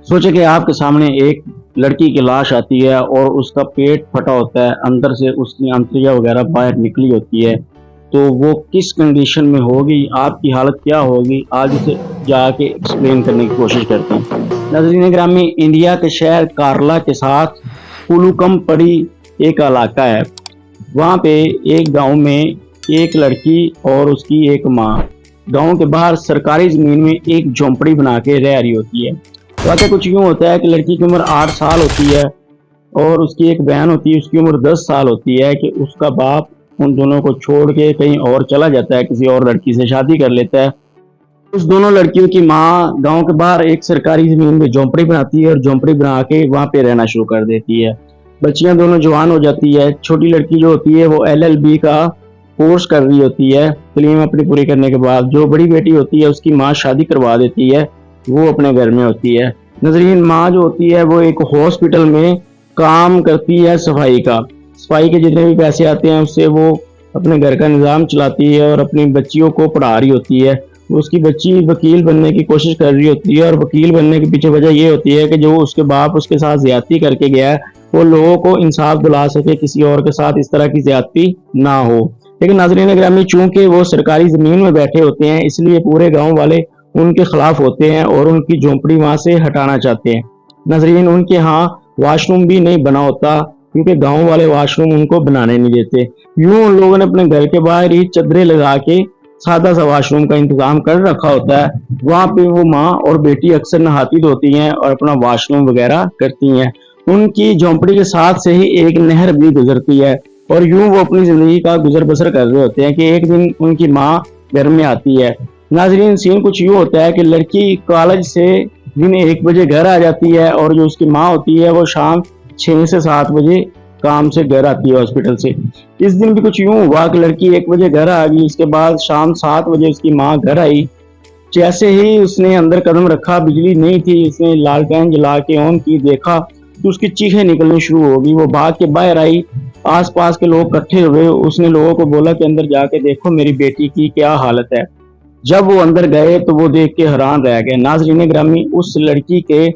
सोचे कि आपके सामने एक लड़की की लाश आती है और उसका पेट फटा होता है, अंदर से उसकी आंतड़ियाँ वगैरह बाहर निकली होती है, तो वो किस कंडीशन में होगी, आपकी हालत क्या होगी, आज उसे जाके एक्सप्लेन करने की कोशिश करते हैं। नाज़रीन ग्रामी, इंडिया के शहर कारला के साथ पुलुकम पड़ी एक इलाका है। वहाँ पे एक गाँव में एक लड़की और उसकी एक माँ गाँव के बाहर सरकारी ज़मीन में एक झोंपड़ी बना के रह रही होती है। वाक़या कुछ यूँ होता है कि लड़की की उम्र 8 साल होती है और उसकी एक बहन होती है, उसकी उम्र 10 साल होती है कि उसका बाप उन दोनों को छोड़ के कहीं और चला जाता है, किसी और लड़की से शादी कर लेता है। उस दोनों लड़कियों की माँ गाँव के बाहर एक सरकारी ज़मीन में झोंपड़ी बनाती है और झोंपड़ी बना के वहाँ पे रहना शुरू कर देती है। बच्चियाँ दोनों जवान हो जाती है। छोटी लड़की जो होती है वो एलएलबी का कोर्स कर रही होती है तालीम अपनी पूरी करने के बाद। जो बड़ी बेटी होती है उसकी माँ शादी करवा देती है, वो अपने घर में होती है। नजरीन, माँ जो होती है वो एक हॉस्पिटल में काम करती है सफाई का। सफाई के जितने भी पैसे आते हैं उससे वो अपने घर का निज़ाम चलाती है और अपनी बच्चियों को पढ़ा रही होती है। उसकी बच्ची वकील बनने की कोशिश कर रही होती है और वकील बनने के पीछे वजह ये होती है कि जो उसके बाप उसके साथ ज्यादती करके गया है वो लोगों को इंसाफ दिला सके, किसी और के साथ इस तरह की ज्यादती ना हो। लेकिन नाज़रीन ग्रामी, चूंकि वो सरकारी ज़मीन में बैठे होते हैं इसलिए पूरे गांव वाले उनके खिलाफ होते हैं और उनकी झोंपड़ी वहां से हटाना चाहते हैं। नाज़रीन, उनके यहाँ वॉशरूम भी नहीं बना होता क्योंकि गांव वाले वॉशरूम उनको बनाने नहीं देते। यूं उन लोगों ने अपने घर के बाहर ही चदरें लगा के सादा सा वॉशरूम का इंतजाम कर रखा होता है। वहां पे वो माँ और बेटी अक्सर नहाती धोती हैं और अपना वॉशरूम वगैरह करती हैं। उनकी झोंपड़ी के साथ से ही एक नहर भी गुजरती है और यूं वो अपनी जिंदगी का गुजर बसर कर रहे होते हैं कि एक दिन उनकी माँ घर में आती है। नाजरीन, सीन कुछ यूं होता है कि लड़की कॉलेज से दिन 1 बजे घर आ जाती है और जो उसकी माँ होती है वो शाम 6 से 7 बजे काम से घर आती है हॉस्पिटल से। इस दिन भी कुछ यूं हुआ कि लड़की 1 बजे घर आ गई, इसके बाद शाम 7 बजे उसकी माँ घर आई। जैसे ही उसने अंदर कदम रखा, बिजली नहीं थी, उसने लालटेन जला के ऑन की, देखा तो उसकी चीखें निकलनी शुरू हो गई। वो भाग के बाहर आई, आसपास के लोग इकट्ठे हुए, उसने लोगों को बोला कि अंदर जाके देखो मेरी बेटी की क्या हालत है। जब वो अंदर गए तो वो देख के हैरान रह गए। नाज़रीन ग्रामी, उस लड़की के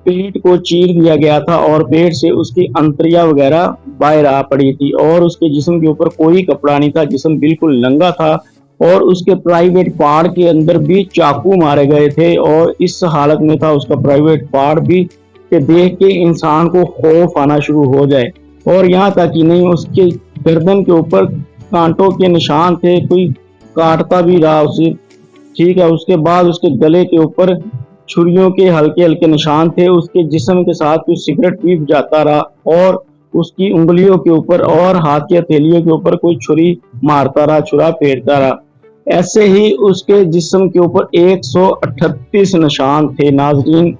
पेट को चीर दिया गया था और पेट से उसकी अंतड़ियां वगैरह बाहर आ पड़ी थी और उसके जिस्म के ऊपर कोई कपड़ा नहीं था, जिस्म बिल्कुल नंगा था और उसके प्राइवेट पार्ट के अंदर भी चाकू मारे गए थे और इस हालत में था उसका प्राइवेट पार्ट भी कि देख के इंसान को खौफ आना शुरू हो जाए। और यहाँ तक ही नहीं, उसके गर्दन के ऊपर कांटों के निशान थे, कोई काटता भी रहा उसे। ठीक है, उसके बाद उसके गले के ऊपर छुरियों के हल्के हल्के निशान थे। उसके जिस्म के साथ कोई सिगरेट भी जाता रहा और उसकी उंगलियों के ऊपर और हाथ की हथेलियों के ऊपर कोई छुरी मारता रहा, छुरा फेरता रहा। ऐसे ही उसके जिस्म के ऊपर 138 निशान थे नाजरीन,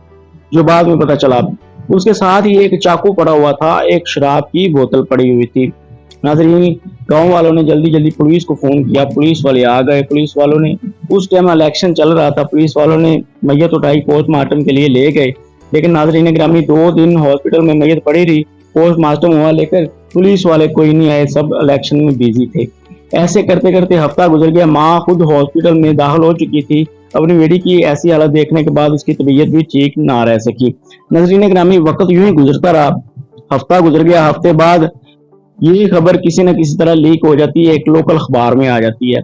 जो बाद में पता चला। उसके साथ ही एक चाकू पड़ा हुआ था, एक शराब की बोतल पड़ी हुई थी। नाजरीन, गांव वालों ने जल्दी जल्दी पुलिस को फोन किया, पुलिस वाले आ गए। पुलिस वालों ने, उस टाइम इलेक्शन चल रहा था, पुलिस वालों ने मैयत उठाई, पोस्टमार्टम के लिए ले गए। लेकिन नाजरीन ग्रामी, 2 दिन हॉस्पिटल में मैयत पड़ी रही, पोस्टमार्टम हुआ लेकर पुलिस वाले कोई नहीं आए, सब इलेक्शन में बिजी थे। ऐसे करते करते हफ्ता गुजर गया। माँ खुद हॉस्पिटल में दाखिल हो चुकी थी। अपनी बेटी की ऐसी हालत देखने के बाद उसकी तबीयत भी ठीक ना रह सकी। नजरीन ग्रामी, वक्त यूं ही गुजरता रहा, हफ्ता गुजर गया। हफ्ते बाद ये खबर किसी न किसी तरह लीक हो जाती है, एक लोकल अखबार में आ जाती है।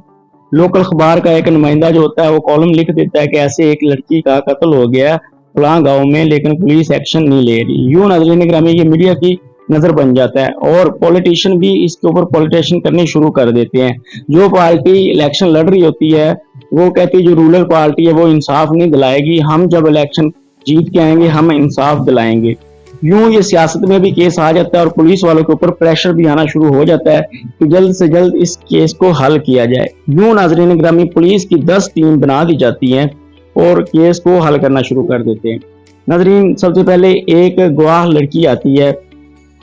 लोकल अखबार का एक नुमाइंदा जो होता है वो कॉलम लिख देता है कि ऐसे एक लड़की का कत्ल हो गया फलां गांव में, लेकिन पुलिस एक्शन नहीं ले रही। यूं नाज़रीन ग्रामी, ये मीडिया की नजर बन जाता है और पॉलिटिशियन भी इसके ऊपर पॉलिटिशियन करने शुरू कर देते हैं। जो पार्टी इलेक्शन लड़ रही होती है वो कहती है जो रूलर पार्टी है वो इंसाफ नहीं दिलाएगी, हम जब इलेक्शन जीत के आएंगे हम इंसाफ दिलाएंगे। यूं ये सियासत में भी केस आ जाता है और पुलिस वालों के ऊपर प्रेशर भी आना शुरू हो जाता है कि जल्द से जल्द इस केस को हल किया जाए। यूं नाजरीन ग्रामी, पुलिस की 10 टीम बना दी जाती हैं और केस को हल करना शुरू कर देते हैं। नाजरीन, सबसे पहले एक गवाह लड़की आती है,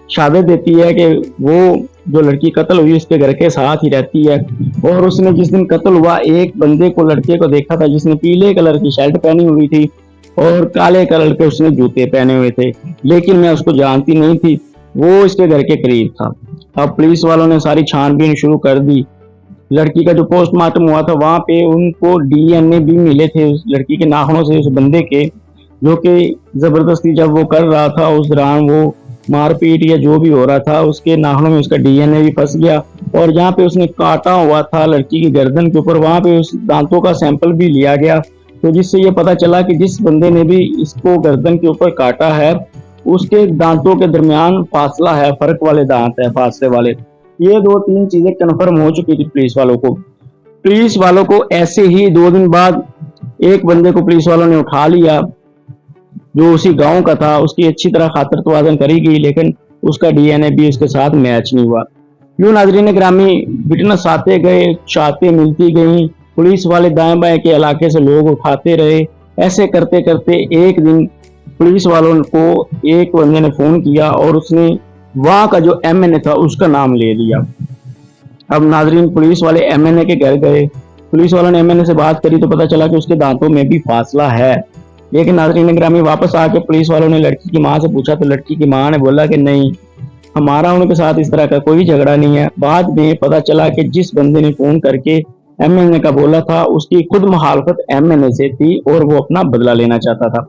शहादत देती है कि वो जो लड़की कत्ल हुई उसके घर के साथ ही रहती है और उसने जिस दिन कत्ल हुआ एक बंदे को, लड़के को देखा था जिसने पीले कलर की शर्ट पहनी हुई थी और काले कलर के उसने जूते पहने हुए थे, लेकिन मैं उसको जानती नहीं थी, वो इसके घर के करीब था। अब पुलिस वालों ने सारी छानबीन शुरू कर दी। लड़की का जो पोस्टमार्टम हुआ था वहां पे उनको डीएनए भी मिले थे उस लड़की के नाखूनों से, उस बंदे के। जो कि ज़बरदस्ती जब वो कर रहा था उस दौरान वो मारपीट या जो भी हो रहा था उसके नाखूनों में उसका डीएनए भी फंस गया। और जहाँ पे उसने काटा हुआ था लड़की की गर्दन के ऊपर वहाँ पे उस दांतों का सैंपल भी लिया गया। तो जिससे ये पता चला कि जिस बंदे ने भी इसको गर्दन के ऊपर काटा है उसके दांतों के दरमियान फासला है, फर्क वाले दांत है, फासले वाले। ये दो तीन चीजें कन्फर्म हो चुकी थी पुलिस वालों को। पुलिस वालों को ऐसे ही 2 दिन बाद एक बंदे को पुलिस वालों ने उठा लिया जो उसी गांव का था। उसकी अच्छी तरह खातर तवाजन करी गई लेकिन उसका डीएनए भी उसके साथ मैच नहीं हुआ। यूं नाजरीन ग्रामी, विटनेस आते गए, शातें मिलती गईं, पुलिस वाले दाएं बाएं के इलाके से लोग उठाते रहे। ऐसे करते करते एक दिन पुलिस वालों को एक बंदे ने फोन किया और उसने वहां का जो एमएनए था उसका नाम ले लिया। अब नाजरीन पुलिस वाले एमएनए के घर गए, पुलिस वालों ने एमएनए से बात करी तो पता चला कि उसके दांतों में भी फासला है। लेकिन नाजरीन ग्रामी, वापस आके पुलिस वालों ने लड़की की माँ से पूछा तो लड़की की माँ ने बोला कि नहीं, हमारा उनके साथ इस तरह का कोई झगड़ा नहीं है। बाद में पता चला कि जिस बंदे ने फोन करके एमएनए का बोला था उसकी खुद मुखालफत एमएनए से थी और वो अपना बदला लेना चाहता था।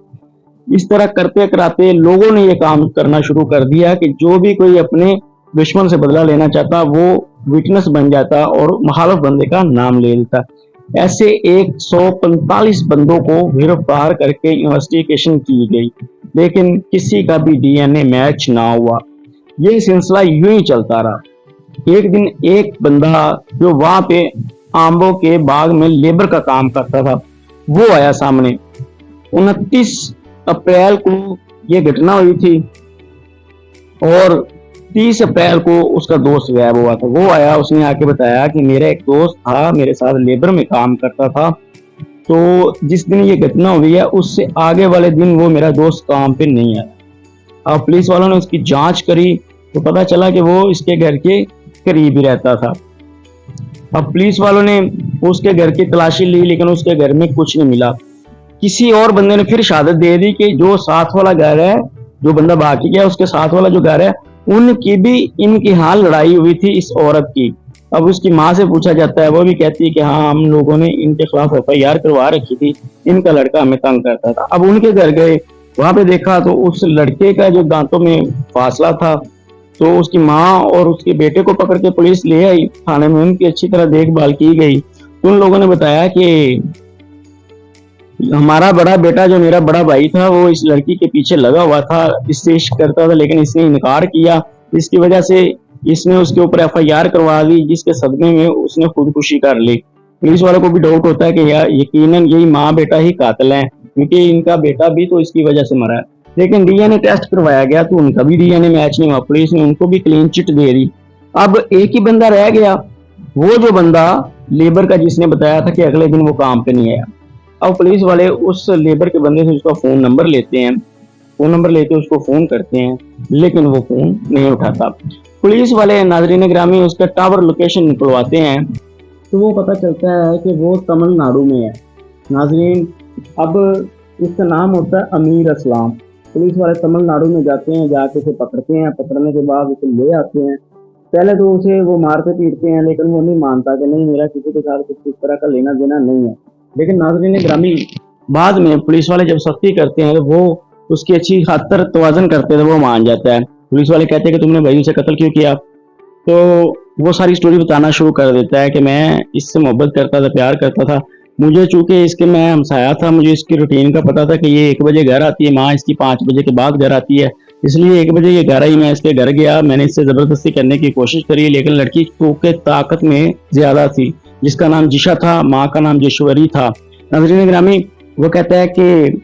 इस तरह करते कराते लोगों ने ये काम करना शुरू कर दिया कि जो भी कोई अपने दुश्मन से बदला लेना चाहता वो विटनेस बन जाता और मुखालिफ बंदे का नाम ले लेता। ऐसे 145 बंदों को गिरफ्तार करके इन्वेस्टिगेशन की गई लेकिन किसी का भी डीएनए मैच ना हुआ। ये सिलसिला यूं ही चलता रहा। एक दिन एक बंदा जो वहां पे आंबों के बाग में लेबर का काम करता था वो आया सामने। 29 अप्रैल को ये घटना हुई थी और 30 अप्रैल को उसका दोस्त गायब हुआ था। वो आया, उसने आके बताया कि मेरा एक दोस्त था, मेरे साथ लेबर में काम करता था, तो जिस दिन ये घटना हुई है उससे आगे वाले दिन वो मेरा दोस्त काम पे नहीं आया। अब पुलिस वालों ने उसकी जांच करी तो पता चला कि वो इसके घर के करीब ही रहता था। अब पुलिस वालों ने उसके घर की तलाशी ली लेकिन उसके घर में कुछ नहीं मिला। किसी और बंदे ने फिर शहादत दे दी कि जो साथ वाला घर है, जो बंदा भाग गया उसके साथ वाला जो घर है, उनकी भी इनकी हाँ लड़ाई हुई थी इस औरत की। अब उसकी माँ से पूछा जाता है, वो भी कहती है कि हाँ हम लोगों ने इनके खिलाफ एफआईआर करवा रखी थी, इनका लड़का हमें तंग करता था। अब उनके घर गए, वहां पे देखा तो उस लड़के का जो दांतों में फासला था, तो उसकी माँ और उसके बेटे को पकड़ के पुलिस ले आई थाने में। उनकी अच्छी तरह देखभाल की गई। उन लोगों ने बताया कि हमारा बड़ा बेटा जो मेरा बड़ा भाई था वो इस लड़की के पीछे लगा हुआ था, इससे इश्क करता था लेकिन इसने इनकार किया। इसकी वजह से इसने उसके ऊपर एफआईआर करवा दी जिसके सदमे में उसने खुदकुशी कर ली। पुलिस वालों को भी डाउट होता है कि यार यकीनन यही माँ बेटा ही कातिल है क्योंकि इनका बेटा भी तो इसकी वजह से मरा है। लेकिन डीएनए टेस्ट करवाया गया तो उनका भी डीएनए मैच नहीं हुआ। पुलिस ने उनको भी क्लीन चिट दे दी। अब एक ही बंदा रह गया, वो जो बंदा लेबर का जिसने बताया था कि अगले दिन वो काम पे नहीं आया। अब पुलिस वाले उस लेबर के बंदे से उसका फोन नंबर लेते हैं, फोन नंबर लेके उसको फोन करते हैं लेकिन वो फोन नहीं उठाता। पुलिस वाले नाजरीन ग्रामी उसका टावर लोकेशन निकलवाते हैं तो वो पता चलता है कि वो तमिलनाडु में है। नाजरीन, अब इसका नाम होता है अमीर असलाम। पुलिस वाले तमिलनाडु में जाते हैं, जाके उसे पकड़ते हैं, पकड़ने के बाद उसे ले आते हैं। पहले तो उसे वो मारते पीटते हैं लेकिन वो नहीं मानता कि नहीं मेरा किसी के साथ कुछ इस तरह का लेना देना नहीं है। लेकिन नाजरीन ग्रामी, बाद में पुलिस वाले जब सख्ती करते हैं तो वो उसकी अच्छी खातर तवाजन करते हैं तो वो मान जाता है। पुलिस वाले कहते हैं कि तुमने भाई से कत्ल क्यों किया, तो वो सारी स्टोरी बताना शुरू कर देता है कि मैं इससे मोहब्बत करता था, प्यार करता था। मुझे चूंकि इसके मैं हमसाया था, मुझे इसकी रूटीन का पता था कि ये 1 बजे घर आती है, माँ इसकी 5 बजे के बाद घर आती है, इसलिए 1 बजे ये घर आई। मैं इसके घर गया, मैंने इससे जबरदस्ती करने की कोशिश करी लेकिन लड़की के ताकत में ज्यादा थी, जिसका नाम जिशा था, माँ का नाम जेश्वरी था। नाज़रीन ग्रामी, वो कहता है कि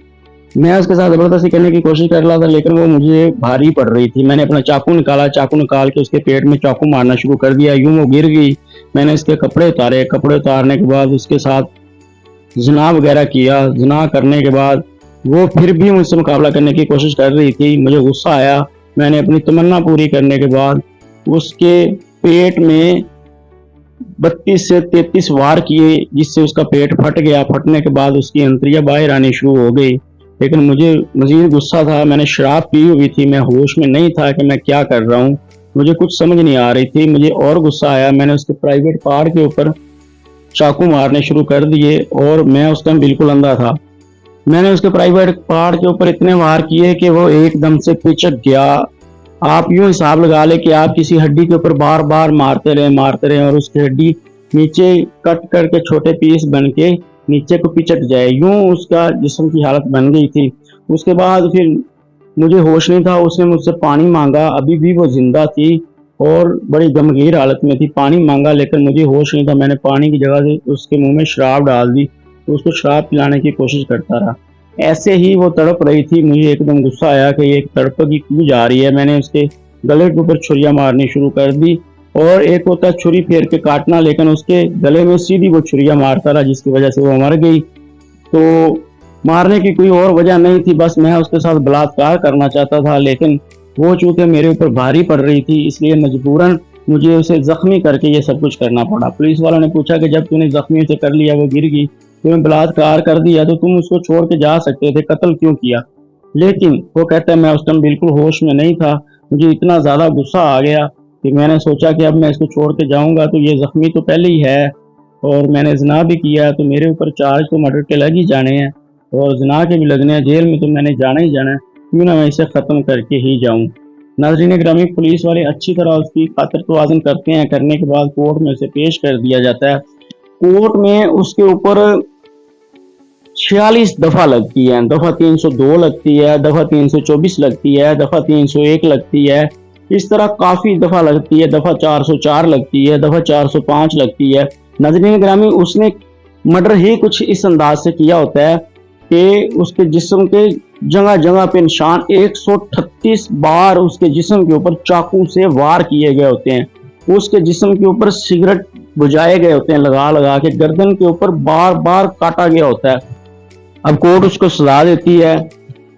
मैं उसके साथ जबरदस्ती करने की कोशिश कर रहा था लेकिन वो मुझे भारी पड़ रही थी। मैंने अपना चाकू निकाला, चाकू निकाल के उसके पेट में चाकू मारना शुरू कर दिया। यूं वो गिर गई। मैंने इसके कपड़े उतारे, कपड़े उतारने के बाद उसके साथ जिना वगैरह किया। जिना करने के बाद वो फिर भी मुझसे मुकाबला करने की कोशिश कर रही थी। मुझे गुस्सा आया। मैंने अपनी तमन्ना पूरी करने के बाद उसके पेट में 32 से 33 वार किए जिससे उसका पेट फट गया। फटने के बाद उसकी अंतड़ियां बाहर आनी शुरू हो गई लेकिन मुझे मजीद गुस्सा था। मैंने शराब पी हुई थी, मैं होश में नहीं था कि मैं क्या कर रहा हूँ, मुझे कुछ समझ नहीं आ रही थी। मुझे और गुस्सा आया। मैंने उसके प्राइवेट पार्ट के ऊपर चाकू मारने शुरू कर दिए और मैं उस टाइम बिल्कुल अंधा था। मैंने उसके प्राइवेट पार्ट के ऊपर इतने वार किए कि वो एकदम से पिचक गया। आप यूं हिसाब लगा ले कि आप किसी हड्डी के ऊपर बार बार मारते रहे और उसकी हड्डी नीचे कट करके छोटे पीस बन के नीचे को पिचक जाए, यूं उसका जिस्म की हालत बन गई थी। उसके बाद फिर मुझे होश नहीं था, उसने मुझसे पानी मांगा, अभी भी वो जिंदा थी और बड़ी गमगीन हालत में थी। पानी मांगा लेकिन मुझे होश नहीं था। मैंने पानी की जगह से उसके मुंह में शराब डाल दी, तो उसको शराब पिलाने की कोशिश करता रहा। ऐसे ही वो तड़प रही थी। मुझे एकदम गुस्सा आया कि ये तड़प की क्यों जा रही है। मैंने उसके गले के ऊपर छुरियां मारनी शुरू कर दी, और एक होता है छुरी फेर के काटना, लेकिन उसके गले में सीधी वो छुरियां मारता रहा, जिसकी वजह से वो मर गई। तो मारने की कोई और वजह नहीं थी, बस मैं उसके साथ बलात्कार करना चाहता था, लेकिन वो चूंकि मेरे ऊपर भारी पड़ रही थी इसलिए मजबूरन मुझे उसे जख्मी करके ये सब कुछ करना पड़ा। पुलिस वालों ने पूछा कि जब तूने जख्मी उसे कर लिया, वो गिर गई, तुम्हें बलात्कार कर दिया, तो तुम उसको छोड़ के जा सकते थे, कत्ल क्यों किया। लेकिन वो कहता है मैं उस टाइम बिल्कुल होश में नहीं था, मुझे इतना ज़्यादा गुस्सा आ गया कि मैंने सोचा कि अब मैं इसको छोड़ के जाऊंगा तो ये जख्मी तो पहले ही है, और मैंने जना भी किया, तो मेरे ऊपर चार्ज तो मर्डर के लग ही जाने हैं और जना के भी लगने हैं, जेल में तो मैंने जाना ही जाना है, क्यों ना मैं इसे ख़त्म करके ही जाऊं। नाज़रीन ग्रामी, पुलिस वाले अच्छी तरह उसकी खातिर तवाज़ुन करते हैं। करने के बाद कोर्ट में उसे पेश कर दिया जाता है। कोर्ट में उसके ऊपर 46 दफ़ा लगती है, दफ़ा 302 लगती है, दफ़ा 324 लगती है, दफ़ा 301 लगती है, इस तरह काफ़ी दफ़ा लगती है, दफ़ा 404 लगती है, दफ़ा 405 लगती है। नाज़रीन ग्रामी, उसने मर्डर ही कुछ इस अंदाज से किया होता है कि उसके जिस्म के जगह जगह पे निशान 138 बार उसके जिस्म के ऊपर चाकू से वार किए गए होते हैं। उसके जिस्म के ऊपर सिगरेट बुझाए गए होते हैं, लगा लगा के गर्दन के ऊपर बार बार काटा गया होता है। अब कोर्ट उसको सजा देती है।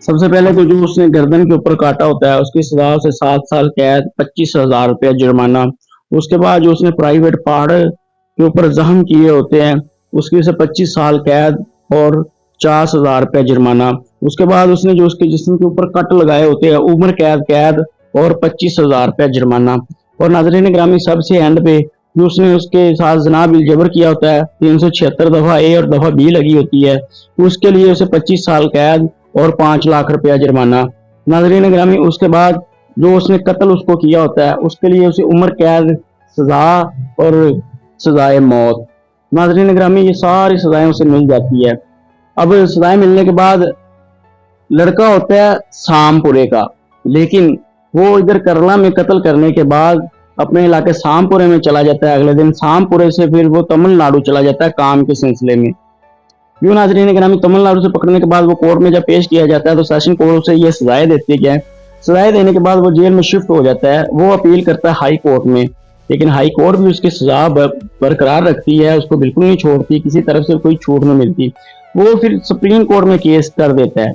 सबसे पहले तो जो उसने गर्दन के ऊपर काटा होता है उसकी सजा से 7 साल कैद, 25,000 रुपया जुर्माना। उसके बाद जो उसने प्राइवेट पार्ट के ऊपर जख्म किए होते हैं उसकी से 25 साल कैद और 50,000 रुपया जुर्माना। उसके बाद उसने जो उसके जिस्म के ऊपर कट लगाए होते हैं उम्र कैद और 25,000 रुपया जुर्माना। और नाज़रीन ग्रामी, सबसे एंड पे जो उसने उसके साथ जनाब जबर किया होता है, 376 दफ़ा ए और दफ़ा बी लगी होती है, उसके लिए उसे 25 साल कैद और 5 लाख रुपया जुर्माना। नाज़रीन ग्रामी, उसके बाद जो उसने कत्ल उसको किया होता है उसके लिए उसे उम्र कैद, सजा और सजाए मौत। नाज़रीन ग्रामी, ये सारी सजाएं उसे मिल जाती है। अब सजाएं मिलने के बाद लड़का होता है सामपुरे का, लेकिन वो इधर करला में कत्ल करने के बाद अपने इलाके सामपुरे में चला जाता है। अगले दिन सामपुरे से फिर वो तमिलनाडु चला जाता है काम के सिलसिले में। यूं नाज़रीन ग्रामी, तमिलनाडु से पकड़ने के बाद वो कोर्ट में जब पेश किया जाता है तो सेशन कोर्ट से ये सजाएं देती है। सजाएं देने के बाद वो जेल में शिफ्ट हो जाता है। वो अपील करता है हाई कोर्ट में, लेकिन हाई कोर्ट भी उसकी सजा बरकरार रखती है, उसको बिल्कुल नहीं छोड़ती, किसी तरफ से कोई छूट नहीं मिलती। वो फिर सुप्रीम कोर्ट में केस कर देता है।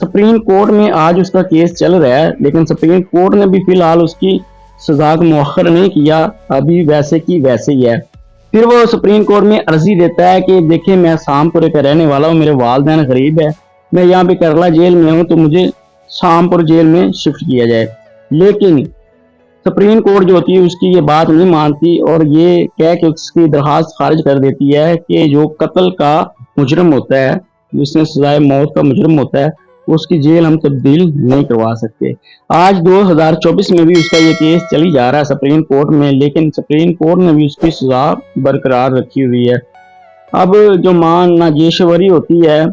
सुप्रीम कोर्ट में आज उसका केस चल रहा है, लेकिन सुप्रीम कोर्ट ने भी फिलहाल उसकी सजा को मुअख्खर नहीं किया, अभी वैसे की वैसे ही है। फिर वो सुप्रीम कोर्ट में अर्जी देता है कि देखिए मैं शामपुरे का रहने वाला हूँ, मेरे वालिदैन गरीब है, मैं यहाँ पे करला जेल में हूँ, तो मुझे शामपुर जेल में शिफ्ट किया जाए। लेकिन सुप्रीम कोर्ट जो होती है उसकी ये बात नहीं मानती और ये कह के उसकी दरखास्त खारिज कर देती है कि जो कत्ल का मुजरम होता है, जिसने सजाए मौत का मुजरम होता है, उसकी जेल हम तब्दील नहीं करवा सकते। आज 2024 में भी उसका ये केस चली जा रहा है सुप्रीम कोर्ट में, लेकिन सुप्रीम कोर्ट ने भी उसकी सजा बरकरार रखी हुई है। अब जो मां नागेश्वरी होती है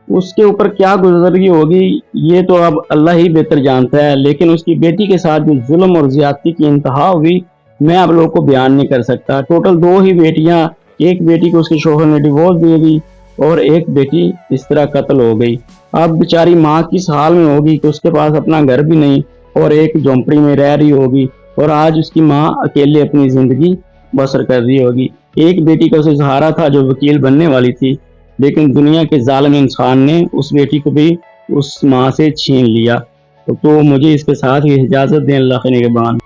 उसके ऊपर क्या गुजरी होगी ये तो अब अल्लाह ही बेहतर जानता है, लेकिन उसकी बेटी के साथ जो जुल्म और ज्यादती की इंतहा हुई मैं आप लोगों को बयान नहीं कर सकता। टोटल 2 ही बेटियां, एक बेटी को उसके शोहर ने डिवोर्स दे दी और एक बेटी इस तरह कत्ल हो गई। अब बेचारी माँ किस हाल में होगी कि उसके पास अपना घर भी नहीं और एक झोंपड़ी में रह रही होगी, और आज उसकी माँ अकेले अपनी जिंदगी बसर कर रही होगी। एक बेटी का उसे सहारा था जो वकील बनने वाली थी, लेकिन दुनिया के जालिम इंसान ने उस बेटी को भी उस माँ से छीन लिया। तो मुझे इसके साथ ही इजाज़त दें, अल्लाह के निगहबान।